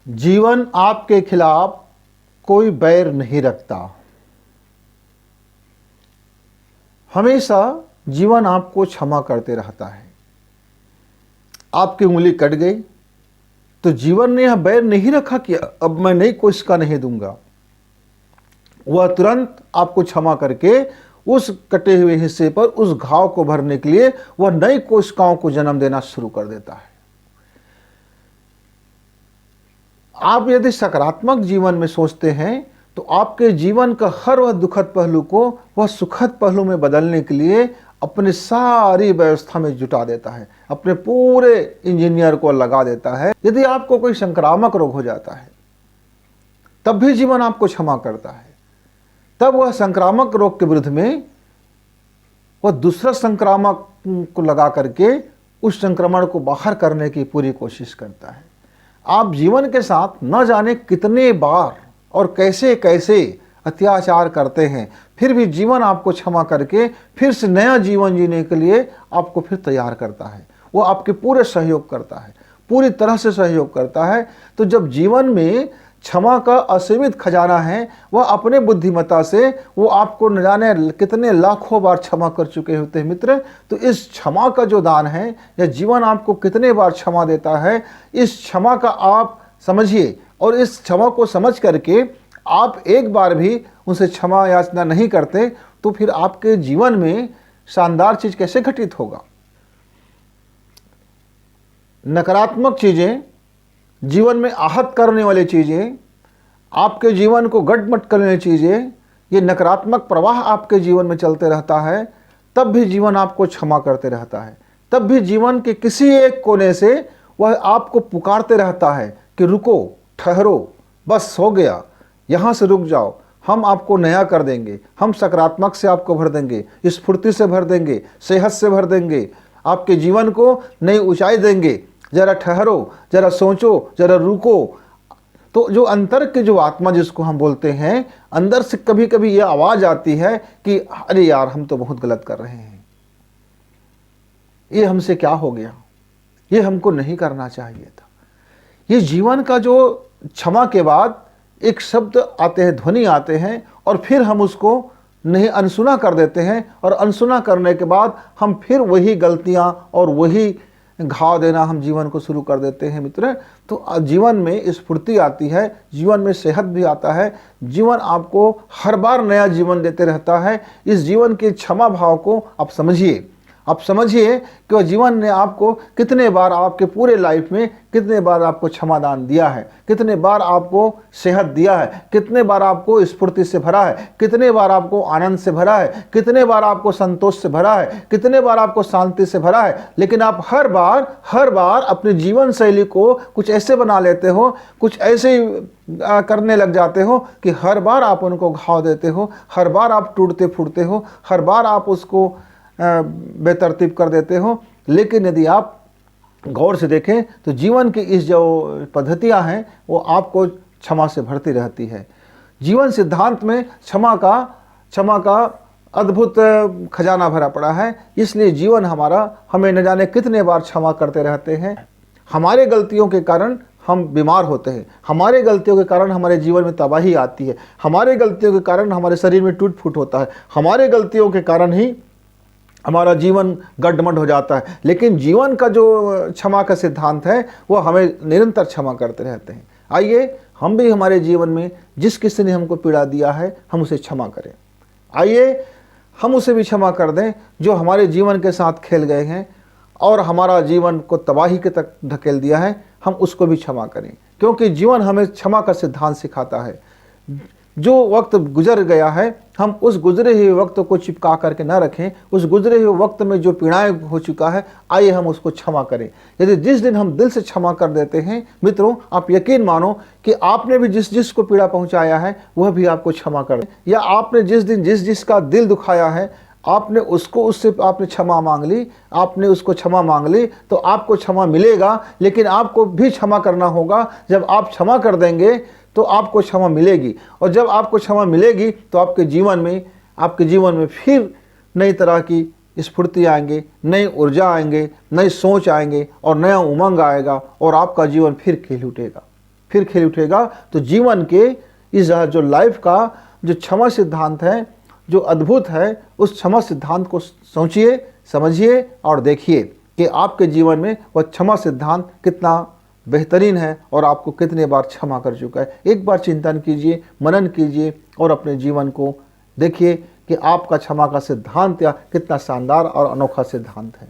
जीवन आपके खिलाफ कोई बैर नहीं रखता। हमेशा जीवन आपको क्षमा करते रहता है। आपकी उंगली कट गई तो जीवन ने यह बैर नहीं रखा कि अब मैं नई कोशिका नहीं दूंगा। वह तुरंत आपको क्षमा करके उस कटे हुए हिस्से पर उस घाव को भरने के लिए वह नई कोशिकाओं को जन्म देना शुरू कर देता है। आप यदि सकारात्मक जीवन में सोचते हैं तो आपके जीवन का हर वह दुखद पहलू को वह सुखद पहलू में बदलने के लिए अपनी सारी व्यवस्था में जुटा देता है, अपने पूरे इंजीनियर को लगा देता है। यदि आपको कोई संक्रामक रोग हो जाता है तब भी जीवन आपको क्षमा करता है। तब वह संक्रामक रोग के विरुद्ध में वह दूसरा संक्रामक को लगा करके उस संक्रमण को बाहर करने की पूरी कोशिश करता है। आप जीवन के साथ न जाने कितने बार और कैसे कैसे अत्याचार करते हैं, फिर भी जीवन आपको क्षमा करके फिर से नया जीवन जीने के लिए आपको फिर तैयार करता है। वो आपके पूरे सहयोग करता है, पूरी तरह से सहयोग करता है। तो जब जीवन में क्षमा का असीमित खजाना है, वह अपने बुद्धिमत्ता से वो आपको न जाने कितने लाखों बार क्षमा कर चुके होते हैं मित्र। तो इस क्षमा का जो दान है, या जीवन आपको कितने बार क्षमा देता है, इस क्षमा का आप समझिए। और इस क्षमा को समझ करके आप एक बार भी उनसे क्षमा याचना नहीं करते तो फिर आपके जीवन में शानदार चीज कैसे घटित होगा। नकारात्मक चीजें, जीवन में आहत करने वाली चीजें, आपके जीवन को गटमट करने वाली चीजें, ये नकारात्मक प्रवाह आपके जीवन में चलते रहता है, तब भी जीवन आपको क्षमा करते रहता है। तब भी जीवन के किसी एक कोने से वह आपको पुकारते रहता है कि रुको, ठहरो, बस हो गया, यहाँ से रुक जाओ, हम आपको नया कर देंगे, हम सकारात्मक से आपको भर देंगे, स्फूर्ति से भर देंगे, सेहत से भर देंगे, आपके जीवन को नई ऊंचाई देंगे। जरा ठहरो, जरा सोचो, जरा रुको। तो जो अंतर की जो आत्मा जिसको हम बोलते हैं, अंदर से कभी कभी ये आवाज आती है कि अरे यार, हम तो बहुत गलत कर रहे हैं, ये हमसे क्या हो गया, ये हमको नहीं करना चाहिए था। ये जीवन का जो क्षमा के बाद एक शब्द आते हैं, ध्वनि आते हैं, और फिर हम उसको नहीं अनसुना कर देते हैं। और अनसुना करने के बाद हम फिर वही गलतियां और वही घाव देना हम जीवन को शुरू कर देते हैं मित्र। तो जीवन में स्फूर्ति आती है, जीवन में सेहत भी आता है, जीवन आपको हर बार नया जीवन देते रहता है। इस जीवन के क्षमा भाव को आप समझिए। आप समझिए कि वह जीवन ने आपको कितने बार, आपके पूरे लाइफ में कितने बार आपको क्षमादान दिया है, कितने बार आपको सेहत दिया है, कितने बार आपको स्फूर्ति से भरा है, कितने बार आपको आनंद से भरा है, कितने बार आपको संतोष से भरा है, कितने बार आपको शांति से भरा है। लेकिन आप हर बार अपनी जीवन शैली को कुछ ऐसे बना लेते हो, कुछ ऐसे करने लग जाते हो कि हर बार आप उनको घाव देते हो, हर बार आप टूटते फूटते हो, हर बार आप उसको बेतरतीब कर देते हो। लेकिन यदि आप गौर से देखें तो जीवन की इस जो पद्धतियां हैं वो आपको क्षमा से भरती रहती है। जीवन सिद्धांत में क्षमा का अद्भुत खजाना भरा पड़ा है। इसलिए जीवन हमारा हमें न जाने कितने बार क्षमा करते रहते हैं। हमारे गलतियों के कारण हम बीमार होते हैं, हमारे गलतियों के कारण हमारे जीवन में तबाही आती है, हमारे गलतियों के कारण हमारे शरीर में टूट फूट होता है, हमारे गलतियों के कारण ही हमारा जीवन गड्ढमड हो जाता है। लेकिन जीवन का जो क्षमा का सिद्धांत है वो हमें निरंतर क्षमा करते रहते हैं। आइए हम भी हमारे जीवन में जिस किसी ने हमको पीड़ा दिया है हम उसे क्षमा करें। आइए हम उसे भी क्षमा कर दें जो हमारे जीवन के साथ खेल गए हैं और हमारा जीवन को तबाही के तक धकेल दिया है, हम उसको भी क्षमा करें। क्योंकि जीवन हमें क्षमा का सिद्धांत सिखाता है। जो वक्त गुजर गया है हम उस गुजरे हुए वक्त को चिपका करके ना रखें। उस गुजरे हुए वक्त में जो पीड़ाएं हो चुका है, आइए हम उसको क्षमा करें। यदि जिस दिन हम दिल से क्षमा कर देते हैं मित्रों, आप यकीन मानो कि आपने भी जिस को पीड़ा पहुंचाया है वह भी आपको क्षमा कर, या आपने जिस दिन जिसका दिल दुखाया है आपने उससे आपने क्षमा मांग ली, आपने उसको क्षमा मांग ली, तो आपको क्षमा मिलेगा। लेकिन आपको भी क्षमा करना होगा। जब आप क्षमा कर देंगे तो आपको क्षमा मिलेगी, और जब आपको क्षमा मिलेगी तो आपके जीवन में फिर नई तरह की स्फूर्ति आएंगे, नई ऊर्जा आएंगे, नई सोच आएंगे और नया उमंग आएगा और आपका जीवन फिर खिल उठेगा। फिर खिल उठेगा। तो जीवन के इस जो लाइफ का जो क्षमा सिद्धांत है, जो अद्भुत है, उस क्षमा सिद्धांत को सोचिए, समझिए और देखिए कि आपके जीवन में वह क्षमा सिद्धांत कितना बेहतरीन है और आपको कितने बार क्षमा कर चुका है। एक बार चिंतन कीजिए, मनन कीजिए और अपने जीवन को देखिए कि आपका क्षमा का सिद्धांत या कितना शानदार और अनोखा सिद्धांत है।